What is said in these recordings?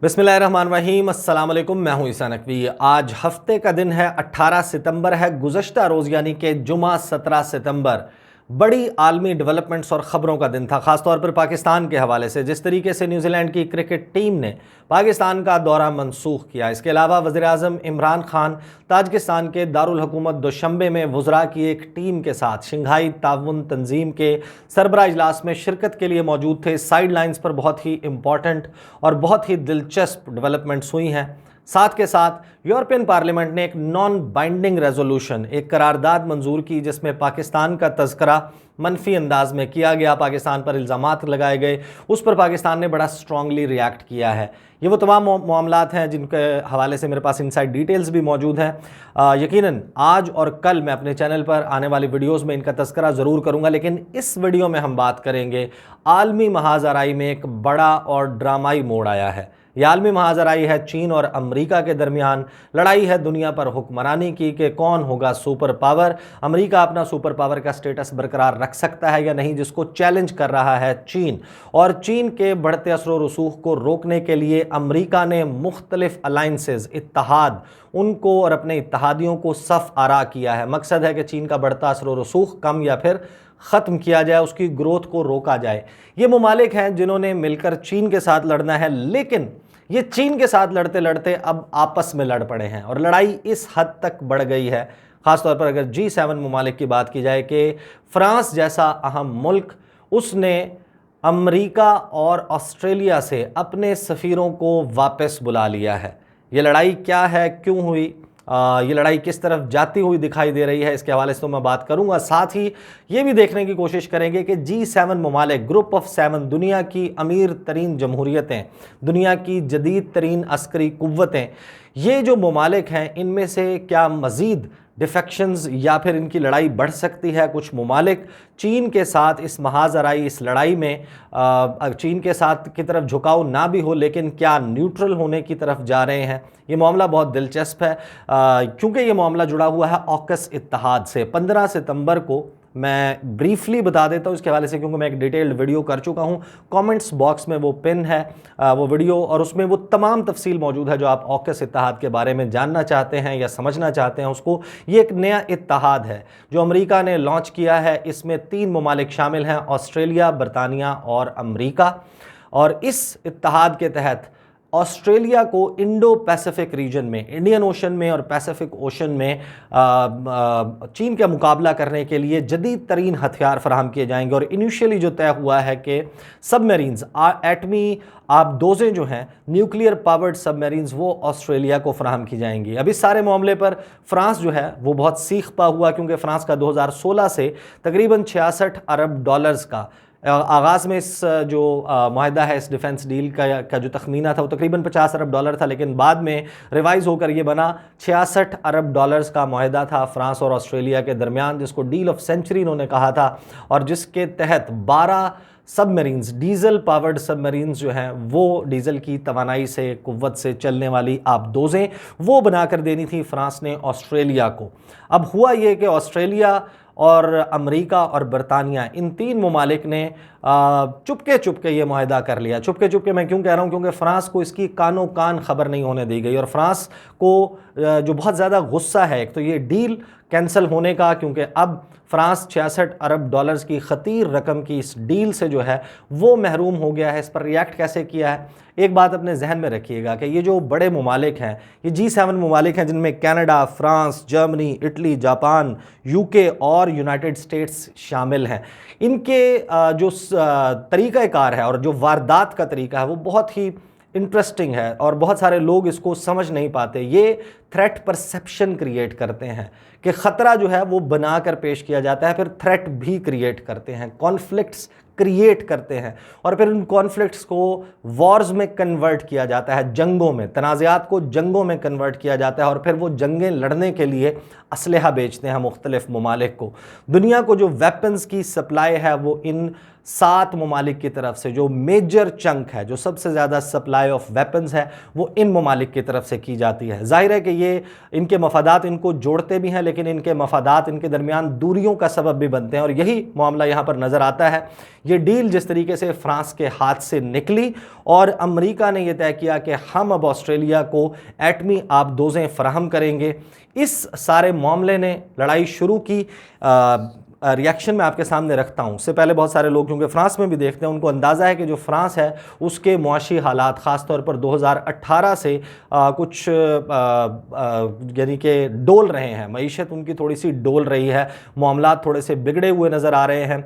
बिस्मिल्लाहिर्रहमानिर्रहीम, अस्सलाम वालेकुम। मैं हूं ईसा नकवी। आज हफ्ते का दिन है, 18 सितंबर है। गुज़श्ता रोज़ यानी कि जुमा 17 सितंबर बड़ी आलमी डेवलपमेंट्स और ख़बरों का दिन था, ख़ासतौर पर पाकिस्तान के हवाले से। जिस तरीके से न्यूजीलैंड की क्रिकेट टीम ने पाकिस्तान का दौरा मनसूख किया। इसके अलावा वज़ीर-ए-आज़म इमरान खान ताजिकिस्तान के दारुल हुकूमत दुशंबे में वज़रा की एक टीम के साथ शंघाई ताउन तंजीम के सरबराह इजलास में शिरकत के लिए मौजूद थे। साइड लाइन्स पर बहुत ही इंपॉर्टेंट और बहुत ही दिलचस्प डेवलपमेंट्स हुई हैं। साथ के साथ यूरोपियन पार्लियामेंट ने एक नॉन बाइंडिंग रेजोल्यूशन, एक करारदाद मंजूर की, जिसमें पाकिस्तान का तज़किरा मनफी अंदाज में किया गया, पाकिस्तान पर इल्ज़ामात लगाए गए, उस पर पाकिस्तान ने बड़ा स्ट्रांगली रिएक्ट किया है। ये वो तमाम मामलात हैं जिनके हवाले से मेरे पास इनसाइड डिटेल्स भी मौजूद हैं। यकीनन आज और कल मैं अपने चैनल पर आने वाली वीडियोज़ में इनका तज़किरा ज़रूर करूँगा, लेकिन इस वीडियो में हम बात करेंगे आलमी महाज़राई में एक बड़ा और ड्रामाई मोड़ आया है। यह आलमी महाज़राई है चीन और अमेरिका के दरमियान। लड़ाई है दुनिया पर हुक्मरानी की कि कौन होगा सुपर पावर। अमेरिका अपना सुपर पावर का स्टेटस बरकरार रख सकता है या नहीं, जिसको चैलेंज कर रहा है चीन। और चीन के बढ़ते असर रसूख को रोकने के लिए अमेरिका ने मुख्तलिफ अलाइंसेस, इत्तहाद, उनको और अपने इत्तहादियों को सफ़ आरा किया है। मकसद है कि चीन का बढ़ता असर रसूख कम या फिर ख़त्म किया जाए, उसकी ग्रोथ को रोका जाए। ये ममालिक हैं जिन्होंने मिलकर चीन के साथ लड़ना है, लेकिन ये चीन के साथ लड़ते लड़ते अब आपस में लड़ पड़े हैं और लड़ाई इस हद तक बढ़ गई है। ख़ासतौर पर अगर G7 ममालिक की बात की जाए कि फ़्रांस जैसा अहम मुल्क, उसने अमेरिका और ऑस्ट्रेलिया से अपने सफ़ीरों को वापस बुला लिया है। ये लड़ाई क्या है, क्यों हुई, ये लड़ाई किस तरफ जाती हुई दिखाई दे रही है, इसके हवाले से तो मैं बात करूंगा। साथ ही ये भी देखने की कोशिश करेंगे कि G7 ममालिक, ग्रुप ऑफ 7, दुनिया की अमीर तरीन जमहूरियतें, दुनिया की जदीद तरीन अस्करी कुव्वतें, ये जो ममालिक हैं, इनमें से क्या मज़ीद डिफेक्शंस या फिर इनकी लड़ाई बढ़ सकती है। कुछ ममालिक चीन के साथ इस महाज़राई, इस लड़ाई में चीन के साथ की तरफ झुकाव ना भी हो, लेकिन क्या न्यूट्रल होने की तरफ जा रहे हैं। ये मामला बहुत दिलचस्प है क्योंकि ये मामला जुड़ा हुआ है ऑकस इत्तहाद से। 15 सितंबर को मैं ब्रीफली बता देता हूँ इसके हवाले से, क्योंकि मैं एक डिटेल्ड वीडियो कर चुका हूँ। कमेंट्स बॉक्स में वो पिन है, वो वीडियो, और उसमें वो तमाम तफसील मौजूद है जो आप ऑकस इत्तहाद के बारे में जानना चाहते हैं या समझना चाहते हैं उसको। ये एक नया इत्तहाद है जो अमेरिका ने लॉन्च किया है। इसमें 3 ममालिक शामिल हैं, ऑस्ट्रेलिया, बरतानिया और अमेरिका। और इस इत्तहाद के तहत ऑस्ट्रेलिया को इंडो पैसिफिक रीजन में, इंडियन ओशन में और पैसिफिक ओशन में चीन का मुकाबला करने के लिए जदीद तरीन हथियार फराहम किए जाएंगे। और इनिशियली जो तय हुआ है कि सबमरीन्स, एटमी आबदोज़ें जो हैं, न्यूक्लियर पावर्ड सबमरीन्स, वो ऑस्ट्रेलिया को फराहम की जाएंगी। अब इस सारे मामले पर फ्रांस जो है वो बहुत सीखता हुआ, क्योंकि फ्रांस का 2016 से तकरीबन 66 अरब डॉलर्स का आगाज़ में इस जो माहिदा है, इस डिफेंस डील का जो तखमीना था वो तकरीबन 50 अरब डॉलर था, लेकिन बाद में रिवाइज़ होकर ये बना 66 अरब डॉलर्स का माहिदा था फ्रांस और ऑस्ट्रेलिया के दरमियान, जिसको डील ऑफ सेंचुरी इन्होंने कहा था। और जिसके तहत 12 सबमरीन्स, डीजल पावर्ड सबमरीन्स जो हैं, वो डीजल की तवानाई से, कुव्वत से चलने वाली आबदोज़ें, वो बनाकर देनी थी फ्रांस ने ऑस्ट्रेलिया को। अब हुआ ये कि ऑस्ट्रेलिया और अमेरिका और बरतानिया, इन 3 ममालिक ने चुपके चुपके ये माहिदा कर लिया। चुपके चुपके मैं क्यों कह रहा हूँ, क्योंकि फ़्रांस को इसकी कानो कान खबर नहीं होने दी गई। और फ़्रांस को जो बहुत ज़्यादा गुस्सा है, एक तो ये डील कैंसिल होने का, क्योंकि अब फ्रांस 66 अरब डॉलर्स की ख़तीर रकम की इस डील से जो है वो महरूम हो गया है। इस पर रिएक्ट कैसे किया है, एक बात अपने जहन में रखिएगा कि ये जो बड़े ममालिक हैं, ये G7 ममालिक हैं, जिनमें Canada, France, Germany, Italy, Japan, UK और यूनाइटेड स्टेट्स शामिल हैं। इनके जो तरीक़ाकार है और जो वारदात का तरीका है वो बहुत ही इंटरेस्टिंग है और बहुत सारे लोग इसको समझ नहीं पाते। ये थ्रेट परसेप्शन क्रिएट करते हैं कि ख़तरा जो है वो बना कर पेश किया जाता है, फिर थ्रेट भी क्रिएट करते हैं, कॉन्फ्लिक्ट्स क्रिएट करते हैं, और फिर उन कॉन्फ्लिक्ट्स को वॉर्स में कन्वर्ट किया जाता है, जंगों में, तनाज़ात को जंगों में कन्वर्ट किया जाता है, और फिर वो जंगें लड़ने के लिए असलहा बेचते हैं मुख्तलिफ ममालिक को। दुनिया को जो वेपन्स की सप्लाई है वो इन 7 ममालिक की तरफ से जो मेजर चंक है, जो सबसे ज़्यादा सप्लाई ऑफ वेपन्स है, वो इन ममालिक की तरफ से की जाती है। जाहिर है कि ये इनके मफादात इनको जोड़ते भी हैं, लेकिन इनके मफादात इनके दरमियान दूरियों का सबब भी बनते हैं, और यही मामला यहाँ पर नज़र आता है। ये डील जिस तरीके से फ्रांस के हाथ से निकली और अमेरिका ने यह तय किया कि हम अब ऑस्ट्रेलिया को एटमी आबदोज़ें फराहम करेंगे, इस सारे मामले ने लड़ाई शुरू की। रिएक्शन मैं आपके सामने रखता हूँ। उससे पहले बहुत सारे लोग क्योंकि फ़्रांस में भी देखते हैं, उनको अंदाज़ा है कि जो फ़्रांस है उसके मुआशी हालात ख़ास तौर पर 2018 से कुछ यानी कि डोल रहे हैं, मईशत उनकी थोड़ी सी डोल रही है, मामलात थोड़े से बिगड़े हुए नज़र आ रहे हैं।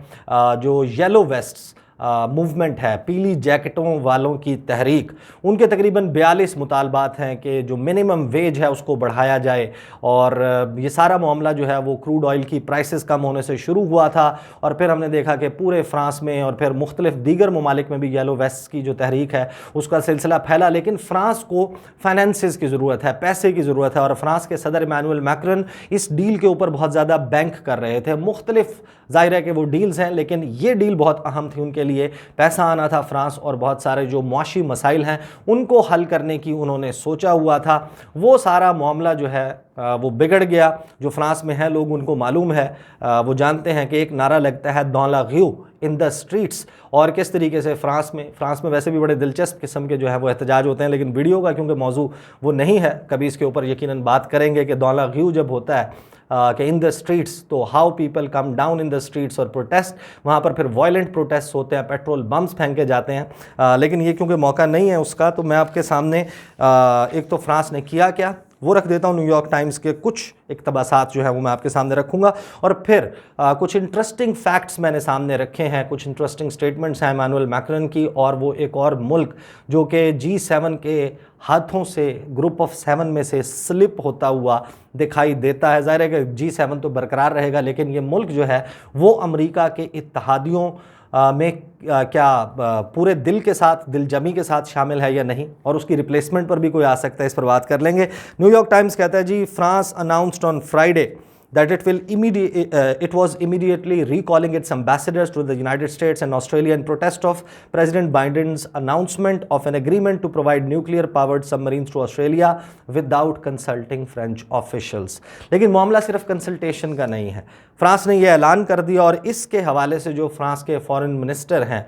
जो येलो वेस्ट्स मूवमेंट है, पीली जैकेटों वालों की तहरीक, उनके तकरीबन 42 मुतालबात हैं कि जो मिनिमम वेज है उसको बढ़ाया जाए, और ये सारा मामला जो है वो क्रूड ऑयल की प्राइसेस कम होने से शुरू हुआ था, और फिर हमने देखा कि पूरे फ्रांस में और फिर मुख्तलिफ दीगर ममालिक में भी येलो वेस्ट की जो तहरीक है उसका सिलसिला फैला। लेकिन फ़्रांस को फाइनेंसेस की ज़रूरत है, पैसे की ज़रूरत है, और फ्रांस के सदर इमैनुअल मैक्रॉन इस डील के ऊपर बहुत ज़्यादा बैंक कर रहे थे। मुख्तलिफ ज़ाहिर है कि वो डील्स हैं, लेकिन ये डील बहुत अहम थी उनके लिए। पैसा आना था फ्रांस, और बहुत सारे जो मुआशी मसाइल हैं उनको हल करने की उन्होंने सोचा हुआ था। वो सारा मामला जो है वो बिगड़ गया। जो फ्रांस में हैं लोग उनको मालूम है, वो जानते हैं कि एक नारा लगता है dans la rue in the streets, और किस तरीके से फ्रांस में वैसे भी बड़े दिलचस्प किस्म के जो है वो एहतजाज होते हैं, लेकिन वीडियो का क्योंकि मौजू वो नहीं है, कभी इसके ऊपर यकीनन बात करेंगे कि dans la rue जब होता है कि इन द स्ट्रीट्स, तो how people come down in the streets और प्रोटेस्ट, वहाँ पर फिर वायलेंट प्रोटेस्ट होते हैं, पेट्रोल बम्स फेंके जाते हैं। लेकिन ये क्योंकि मौका नहीं है उसका, तो मैं आपके सामने एक तो फ्रांस ने किया क्या वो रख देता हूँ। न्यूयॉर्क टाइम्स के कुछ इक़्तिबासात जो है वो मैं आपके सामने रखूँगा, और फिर कुछ इंटरेस्टिंग फैक्ट्स मैंने सामने रखे हैं, कुछ इंटरेस्टिंग स्टेटमेंट्स हैं इमैनुअल मैक्रॉन की, और वो एक और मुल्क जो कि G7 के हाथों से, ग्रुप ऑफ 7 में से स्लिप होता हुआ दिखाई देता है। ज़ाहिर है कि G7 तो बरकरार रहेगा, लेकिन ये मुल्क जो है वो अमेरिका के इत्तेहादियों में क्या पूरे दिल के साथ, दिल जमी के साथ शामिल है या नहीं, और उसकी रिप्लेसमेंट पर भी कोई आ सकता है, इस पर बात कर लेंगे। न्यूयॉर्क टाइम्स कहता है जी, France announced on Friday that it was immediately recalling its ambassadors to the United States and Australia in protest of President Biden's announcement of an agreement to provide nuclear-powered submarines to Australia without consulting French officials। लेकिन मामला सिर्फ consultation का नहीं है, France ने यह ऐलान कर दिया, और इसके हवाले से जो फ्रांस के फॉरेन मिनिस्टर हैं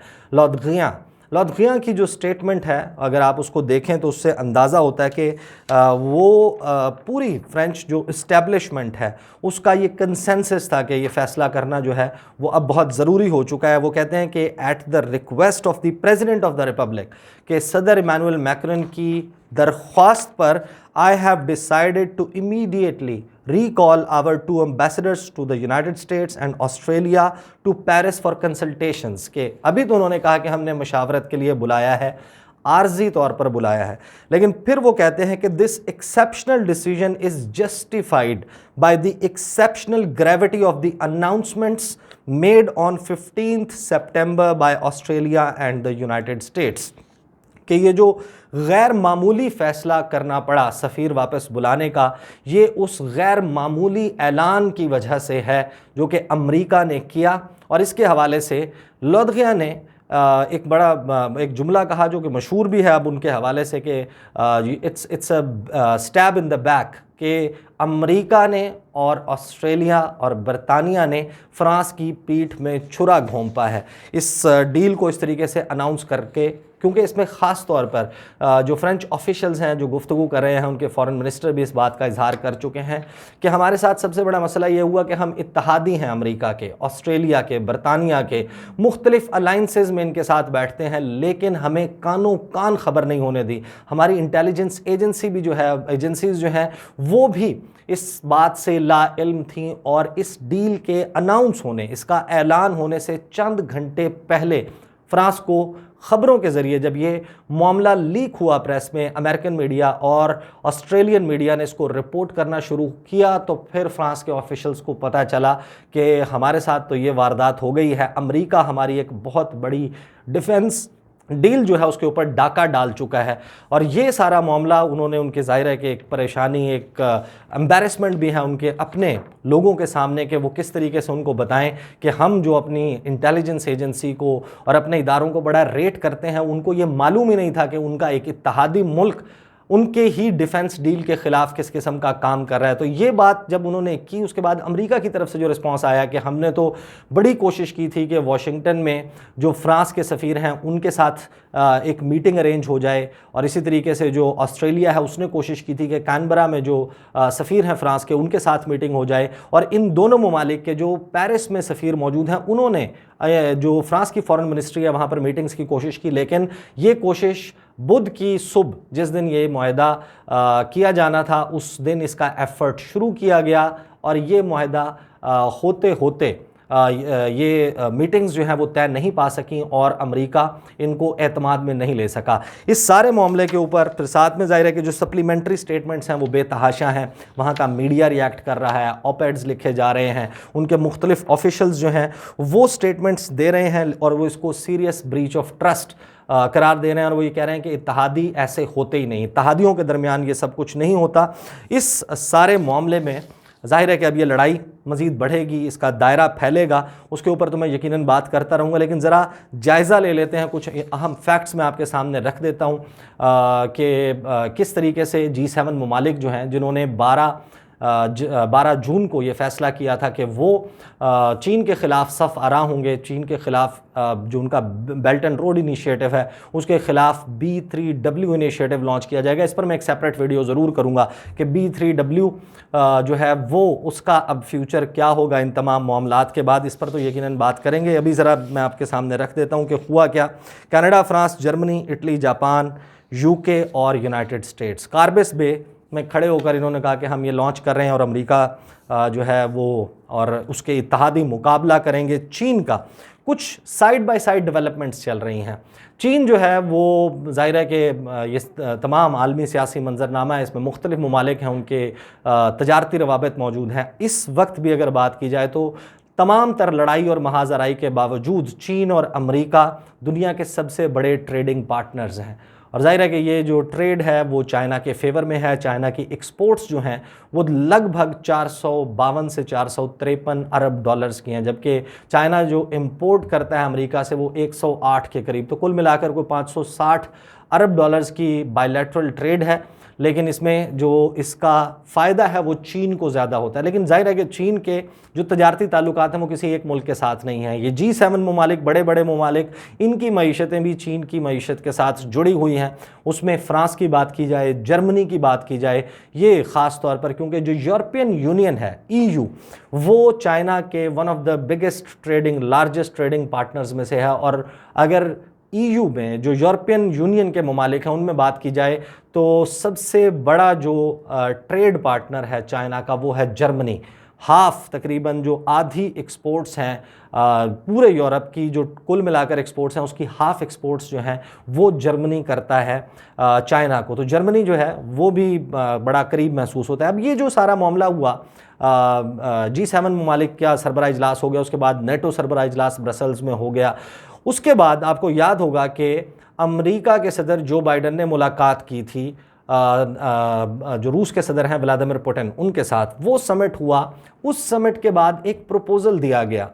लॉदगियां की जो स्टेटमेंट है, अगर आप उसको देखें तो उससे अंदाज़ा होता है कि वो पूरी फ्रेंच जो इस्टेब्लिशमेंट है उसका ये कंसेंसस था कि ये फ़ैसला करना जो है वो अब बहुत ज़रूरी हो चुका है। वो कहते हैं कि at the request of the president of the Republic, के सदर इमैनुअल मैक्रॉन की दरख्वास्त पर, I have decided to immediately recall our 2 ambassadors to the United States and Australia to Paris for consultations। के अभी तो उन्होंने कहा कि हमने मशावरत के लिए बुलाया है, आर्जी तौर पर बुलाया है, लेकिन फिर वो कहते हैं कि this exceptional decision is justified by the exceptional gravity of the announcements made on 15 September by Australia and the United states. कि ये जो गैर मामूली फ़ैसला करना पड़ा सफ़ीर वापस बुलाने का, ये उस गैर मामूली ऐलान की वजह से है जो कि अमेरिका ने किया। और इसके हवाले से लॉदगिया ने एक जुमला कहा जो कि मशहूर भी है अब उनके हवाले से, कि it's a stab in the back, कि अमेरिका ने और ऑस्ट्रेलिया और बरतानिया ने फ्रांस की पीठ में छुरा घोंपा है इस डील को इस तरीके से अनाउंस करके, क्योंकि इसमें ख़ास तौर पर जो फ्रेंच ऑफिशियल्स हैं जो गुफ्तगू कर रहे हैं, उनके फॉरेन मिनिस्टर भी इस बात का इजहार कर चुके हैं कि हमारे साथ सबसे बड़ा मसला ये हुआ कि हम इत्तेहादी हैं, अमेरिका के, ऑस्ट्रेलिया के, बरतानिया के, मुख्तलिफ अलाइंसेस में इनके साथ बैठते हैं, लेकिन हमें कानो कान खबर नहीं होने दी। हमारी इंटेलिजेंस एजेंसीज़ जो हैं वो भी इस बात से लाइल्म थी, और इस डील के अनाउंस होने, इसका ऐलान होने से चंद घंटे पहले फ्रांस को ख़बरों के ज़रिए जब ये मामला लीक हुआ प्रेस में, अमेरिकन मीडिया और ऑस्ट्रेलियन मीडिया ने इसको रिपोर्ट करना शुरू किया, तो फिर फ्रांस के ऑफिशियल्स को पता चला कि हमारे साथ तो ये वारदात हो गई है। अमेरिका हमारी एक बहुत बड़ी डिफेंस डील जो है उसके ऊपर डाका डाल चुका है। और ये सारा मामला उन्होंने उनके ज़ाहिर है कि एक परेशानी, एक एम्बैरेसमेंट भी है उनके अपने लोगों के सामने कि वो किस तरीके से उनको बताएं कि हम जो अपनी इंटेलिजेंस एजेंसी को और अपने इदारों को बड़ा रेट करते हैं, उनको ये मालूम ही नहीं था कि उनका एक इत्तेहादी मुल्क उनके ही डिफेंस डील के खिलाफ किस किस्म का काम कर रहा है। तो ये बात जब उन्होंने की, उसके बाद अमेरिका की तरफ से जो रिस्पांस आया कि हमने तो बड़ी कोशिश की थी कि वॉशिंगटन में जो फ्रांस के सफ़ीर हैं उनके साथ एक मीटिंग अरेंज हो जाए, और इसी तरीके से जो ऑस्ट्रेलिया है उसने कोशिश की थी कि कैनबरा में जो सफ़ीर हैं फ्रांस के उनके साथ मीटिंग हो जाए, और इन दोनों ममालिक के जो पेरिस में सफ़ीर मौजूद हैं उन्होंने जो फ्रांस की फॉरेन मिनिस्ट्री है वहाँ पर मीटिंग्स की कोशिश की। लेकिन ये कोशिश बुध की सुबह, जिस दिन ये मुआहदा किया जाना था, उस दिन इसका एफर्ट शुरू किया गया, और ये मुआहदा होते होते ये मीटिंग्स जो हैं वो तय नहीं पा सकीं, और अमेरिका इनको एतमाद में नहीं ले सका। इस सारे मामले के ऊपर फिर साथ में ज़ाहिर है कि जो सप्लीमेंट्री स्टेटमेंट्स हैं वो बेतहाशा हैं, वहाँ का मीडिया रिएक्ट कर रहा है, ऑप-एड्स लिखे जा रहे हैं, उनके मुख्तलिफ ऑफिशल्स जो हैं वो स्टेटमेंट्स दे रहे हैं, और वो इसको सीरियस ब्रीच ऑफ ट्रस्ट करार दे रहे हैं, और वो ये कह रहे हैं कि इत्तेहादी ऐसे होते ही नहीं, इत्तेहादियों के दरमियान ये सब कुछ नहीं होता। इस सारे मामले में ज़ाहिर है कि अब ये लड़ाई मज़ीद बढ़ेगी, इसका दायरा फैलेगा, उसके ऊपर तो मैं यकीनन बात करता रहूँगा, लेकिन ज़रा जायज़ा ले लेते हैं। कुछ अहम फैक्ट्स मैं आपके सामने रख देता हूँ कि किस तरीके से G7 ममालिक जो हैं, जिन्होंने 12 जून को ये फ़ैसला किया था कि वो चीन के ख़िलाफ़ सफ़ आरा होंगे, चीन के ख़िलाफ़ जो उनका बेल्ट एंड रोड इनिशिएटिव है उसके ख़िलाफ़ B3W इनिशिएटिव लॉन्च किया जाएगा। इस पर मैं एक सेपरेट वीडियो ज़रूर करूँगा कि B3W जो है वो उसका अब फ्यूचर क्या होगा इन तमाम मामलात के बाद, इस पर तो यकीनन बात करेंगे। अभी ज़रा मैं आपके सामने रख देता हूँ कि हुआ क्या। Canada, France, Germany, Italy, Japan, UK और यूनाइटेड स्टेट्स, कार्बिस बे में खड़े होकर इन्होंने कहा कि हम ये लॉन्च कर रहे हैं, और अमेरिका जो है वो और उसके इत्तेहादी मुकाबला करेंगे चीन का। कुछ साइड बाय साइड डेवलपमेंट्स चल रही हैं। चीन जो है वो ज़ाहिर है कि ये तमाम आलमी सियासी मंजरनामा है, इसमें मुख्तलिफ ममालिक हैं, उनके तजारती रवाबित मौजूद हैं। इस वक्त भी अगर बात की जाए तो तमाम तर लड़ाई और महाजराई के बावजूद चीन और अमेरिका दुनिया के सबसे बड़े ट्रेडिंग पार्टनर्स हैं, और ज़ाहिर है कि ये जो ट्रेड है वो चाइना के फेवर में है। चाइना की एक्सपोर्ट्स जो हैं वो लगभग 452 से 453 अरब डॉलर्स की हैं, जबकि चाइना जो इंपोर्ट करता है अमेरिका से वो 108 के करीब। तो कुल मिलाकर कोई 560 अरब डॉलर्स की बायलैटरल ट्रेड है, लेकिन इसमें जो इसका फ़ायदा है वो चीन को ज़्यादा होता है। लेकिन जाहिर है कि चीन के जो तजारती ताल्लुकात हैं वो किसी एक मुल्क के साथ नहीं हैं। ये G7 ममालिक, बड़े बड़े ममालिक, इनकी मईशतें भी चीन की मईशत के साथ जुड़ी हुई हैं। उसमें फ़्रांस की बात की जाए, जर्मनी की बात की जाए, ये ख़ास तौर पर क्योंकि जो यूरोपियन यूनियन है EU, वो चाइना के one of the biggest largest trading partners में से है। और अगर EU में जो यूरोपियन यूनियन के ममालिक हैं उनमें बात की जाए तो सबसे बड़ा जो ट्रेड पार्टनर है चाइना का वो है जर्मनी। हाफ, तकरीबन जो आधी एक्सपोर्ट्स हैं पूरे यूरोप की, जो कुल मिलाकर एक्सपोर्ट्स हैं उसकी हाफ एक्सपोर्ट्स जो हैं वो जर्मनी करता है चाइना को। तो जर्मनी जो है वो भी बड़ा करीब महसूस होता है। अब ये जो सारा मामला हुआ, G7 ममालिक का सरबराह इजलास हो गया, उसके बाद नेटो सरबराह इजलास ब्रसल्स में हो गया। उसके बाद आपको याद होगा कि अमेरिका के सदर जो बाइडन ने मुलाकात की थी जो रूस के सदर हैं व्लादिमीर पुतिन उनके साथ, वो समिट हुआ। उस समिट के बाद एक प्रपोज़ल दिया गया,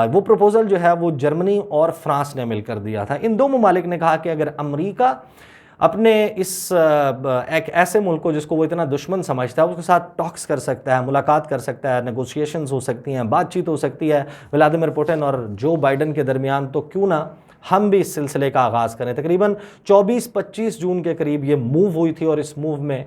वो प्रपोज़ल जो है वो जर्मनी और फ्रांस ने मिलकर दिया था। इन दो ममालिक ने कहा कि अगर अमेरिका अपने इस एक ऐसे मुल्क को जिसको वो इतना दुश्मन समझता है उसके साथ टॉक्स कर सकता है, मुलाकात कर सकता है, नेगोशिएशंस हो सकती हैं, बातचीत हो सकती है व्लादिमीर पुतिन और जो बाइडन के दरमियान, तो क्यों ना हम भी इस सिलसिले का आगाज़ करें। तकरीबन 24-25 जून के करीब ये मूव हुई थी, और इस मूव में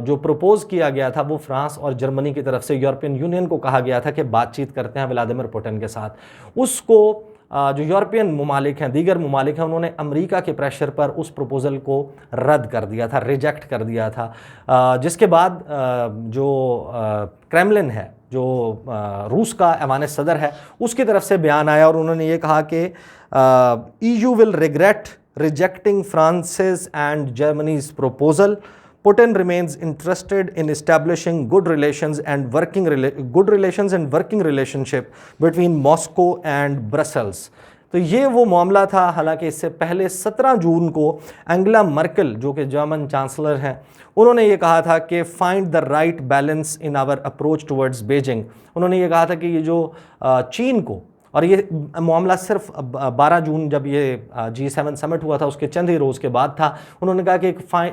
जो प्रपोज़ किया गया था वो फ्रांस और जर्मनी की तरफ से यूरोपियन यूनियन को कहा गया था कि बातचीत करते हैं व्लादिमीर पुतिन के साथ। उसको जो यूरोपियन ममालिक हैं, दीगर ममालिक हैं, उन्होंने अमेरिका के प्रेशर पर उस प्रपोज़ल को रद्द कर दिया था, रिजेक्ट कर दिया था। जिसके बाद जो क्रेमलिन है, जो रूस का ऐवान सदर है, उसकी तरफ से बयान आया और उन्होंने ये कहा कि EU will regret rejecting France's and Germany's proposal. Putin remains interested in establishing good relations and working relationship between Moscow and Brussels. तो ये वो मामला था। हालांकि इससे पहले 17 जून को एंगेला मर्केल जो कि जर्मन चांसलर हैं, उन्होंने ये कहा था कि find the right balance in our approach towards Beijing. उन्होंने ये कहा था कि ये जो चीन को, और ये मामला सिर्फ 12 जून जब ये G7 समिट हुआ था उसके चंद ही रोज़ के बाद था, उन्होंने कहा कि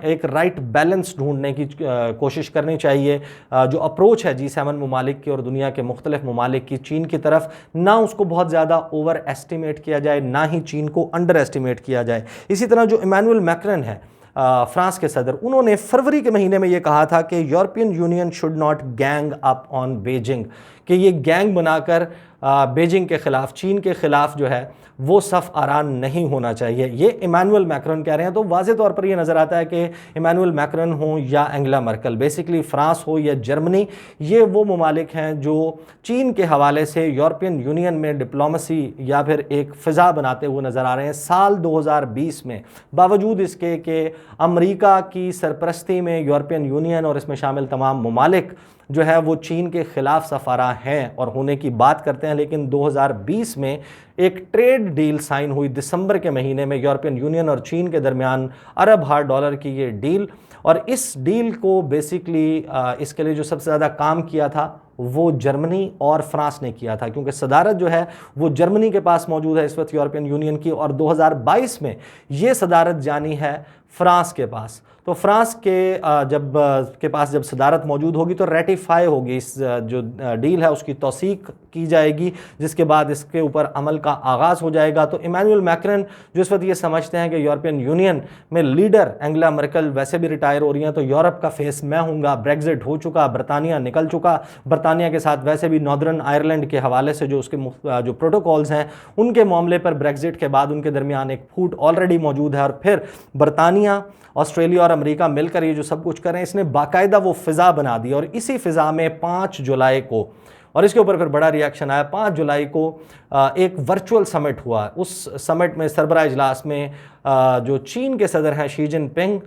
एक राइट बैलेंस ढूंढने की कोशिश करनी चाहिए। जो अप्रोच है G7 ममालिक की और दुनिया के मुख्तलिफ ममालिक की चीन की तरफ, ना उसको बहुत ज़्यादा ओवर एस्टिमेट किया जाए, ना ही चीन को अंडर एस्टिमेट किया जाए। इसी तरह जो इमैनुअल मैक्रन है फ्रांस के सदर, उन्होंने फरवरी के महीने में ये कहा था कि European union should not gang up on Beijing, कि ये गैंग बनाकर बीजिंग के ख़िलाफ़, चीन के ख़िलाफ़ जो है वो सफ़ आरान नहीं होना चाहिए। ये इमैनुअल मैक्रन कह रहे हैं। तो वाज़े तौर पर ये नज़र आता है कि इमैनुअल मैक्रन हो या एंगेला मर्केल, बेसिकली फ़्रांस हो या जर्मनी, ये वो ममालिक हैं जो चीन के हवाले से यूरोपियन यूनियन में डिप्लोमेसी या फिर एक फ़िज़ा बनाते हुए नज़र आ रहे हैं। साल 2020 में बावजूद इसके कि अमरीका की सरपरस्ती में यूरोपियन यूनियन और इसमें शामिल तमाम ममालिक जो है वो चीन के ख़िलाफ़ सफ़ारा हैं और होने की बात करते हैं, लेकिन 2020 में एक ट्रेड डील साइन हुई दिसंबर के महीने में यूरोपियन यूनियन और चीन के दरमियान $अरब की ये डील। और इस डील को बेसिकली इसके लिए जो सबसे ज़्यादा काम किया था वो जर्मनी और फ्रांस ने किया था, क्योंकि सदारत जो है वो जर्मनी के पास मौजूद है इस वक्त यूरोपियन यूनियन की, और 2022 में ये सदारत जानी है फ्रांस के पास। तो फ्रांस के पास जब सदारत मौजूद होगी तो रेटिफाई होगी, इस जो डील है उसकी तौसीक की जाएगी, जिसके बाद इसके ऊपर अमल का आगाज़ हो जाएगा। तो इमैनुअल मैक्रन जो इस वक्त ये समझते हैं कि यूरोपियन यूनियन में लीडर एंगेला मर्केल वैसे भी रिटायर हो रही हैं, तो यूरोप का फेस मैं हूँगा, ब्रेग्जिट हो चुका, बरतानिया निकल चुका, बरतानिया के साथ वैसे भी नॉर्दर्न आयरलैंड के हवाले से जो उसके जो प्रोटोकॉल्स हैं उनके मामले पर ब्रेग्जिट के बाद उनके दरमियान एक फूट ऑलरेडी मौजूद है, और फिर बरतानिया, ऑस्ट्रेलिया और अमेरिका मिलकर ये जो सब कुछ करें, इसने बाकायदा वो फ़िज़ा बना दी। और इसी फ़िज़ा में 5 जुलाई को, और इसके ऊपर फिर बड़ा रिएक्शन आया, 5 जुलाई को एक वर्चुअल समिट हुआ। उस समिट में सरबराह इजलास में जो चीन के सदर हैं शी जिनपिंग,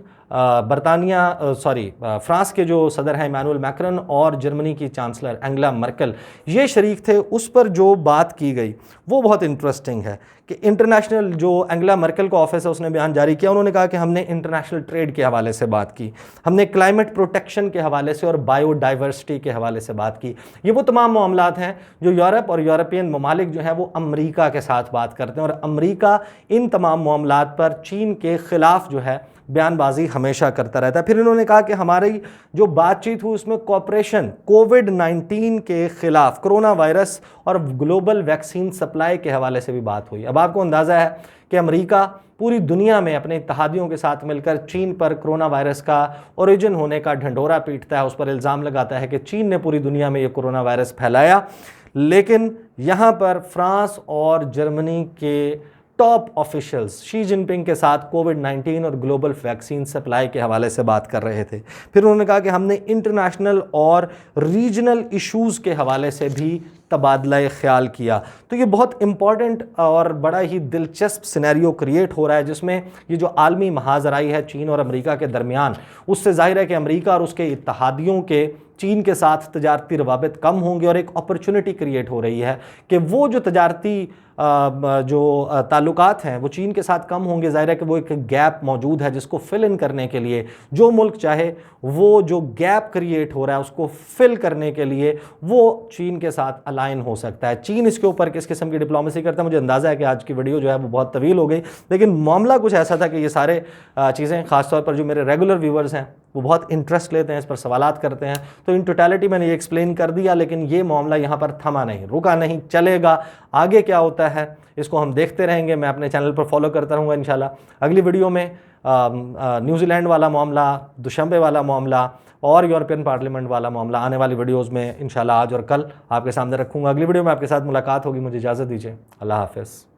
फ्रांस के जो सदर हैं इमैनुअल मैक्रन और जर्मनी की चांसलर एंगेला मर्केल, ये शरीक थे। उस पर जो बात की गई वो बहुत इंटरेस्टिंग है कि इंटरनेशनल, जो एंगेला मर्केल का ऑफिस है उसने बयान जारी किया, उन्होंने कहा कि हमने इंटरनेशनल ट्रेड के हवाले से बात की, हमने क्लाइमेट प्रोटेक्शन के हवाले से और बायोडाइवर्सिटी के हवाले से बात की। ये वो तमाम मामलात हैं जो यूरोप और यूरोपियन ममालिक जो हैं वो अमरीका के साथ बात करते हैं, और अमरीका इन तमाम मामलात पर चीन के ख़िलाफ़ जो है बयानबाजी हमेशा करता रहता है। फिर इन्होंने कहा कि हमारी जो बातचीत हुई उसमें कोऑपरेशन कोविड-19 के ख़िलाफ़, कोरोना वायरस और ग्लोबल वैक्सीन सप्लाई के हवाले से भी बात हुई। अब आपको अंदाज़ा है कि अमेरिका पूरी दुनिया में अपने इत्तेहादियों के साथ मिलकर चीन पर कोरोना वायरस का ओरिजिन होने का ढंढोरा पीटता है, उस पर इल्ज़ाम लगाता है कि चीन ने पूरी दुनिया में ये कोरोना वायरस फैलाया। लेकिन यहाँ पर फ्रांस और जर्मनी के टॉप ऑफिशियल्स शी जिनपिंग के साथ कोविड-19 और ग्लोबल वैक्सीन सप्लाई के हवाले से बात कर रहे थे। फिर उन्होंने कहा कि हमने इंटरनेशनल और रीजनल इश्यूज़ के हवाले से भी तबादला ख्याल किया। तो ये बहुत इंपॉर्टेंट और बड़ा ही दिलचस्प सिनेरियो क्रिएट हो रहा है, जिसमें ये जो आलमी महाजराई है चीन और अमेरिका के दरमियान, उससे जाहिर है कि अमेरिका और उसके इत्तेहादियों के चीन के साथ तजारती रवाबित कम होंगे, और एक अपॉर्चुनिटी क्रिएट हो रही है कि वो जो तजारती जो ताल्लुकात हैं वो चीन के साथ कम होंगे। ज़ाहिर है कि वो एक गैप मौजूद है जिसको फिल इन करने के लिए जो मुल्क चाहे वो जो गैप क्रिएट हो रहा है उसको फिल करने के लिए वो चीन के साथ अलाइन हो सकता है। चीन इसके ऊपर किस किस्म की डिप्लोमेसी करता है, मुझे अंदाज़ा है कि आज की वीडियो जो है वो बहुत तवील हो गई, लेकिन मामला कुछ ऐसा था कि ये सारे चीज़ें ख़ासतौर पर जो मेरे रेगुलर व्यूवर्स हैं वो बहुत इंटरेस्ट लेते हैं, इस पर सवालात करते हैं। तो इन टोटलिटी मैंने ये एक्सप्लेन कर दिया, लेकिन ये मामला यहाँ पर थमा नहीं, रुका नहीं, चलेगा। आगे क्या होता है इसको हम देखते रहेंगे। मैं अपने चैनल पर फॉलो करता रहूँगा इंशाल्लाह। अगली वीडियो में न्यूजीलैंड वाला मामला, दुशंबे वाला मामला और यूरोपियन पार्लियामेंट वाला मामला आने वाली वीडियोज़ में इंशाल्लाह आज और कल आपके सामने रखूँगा। अगली वीडियो में आपके साथ मुलाकात होगी। मुझे इजाज़त दीजिए। अल्लाह हाफ़िज़।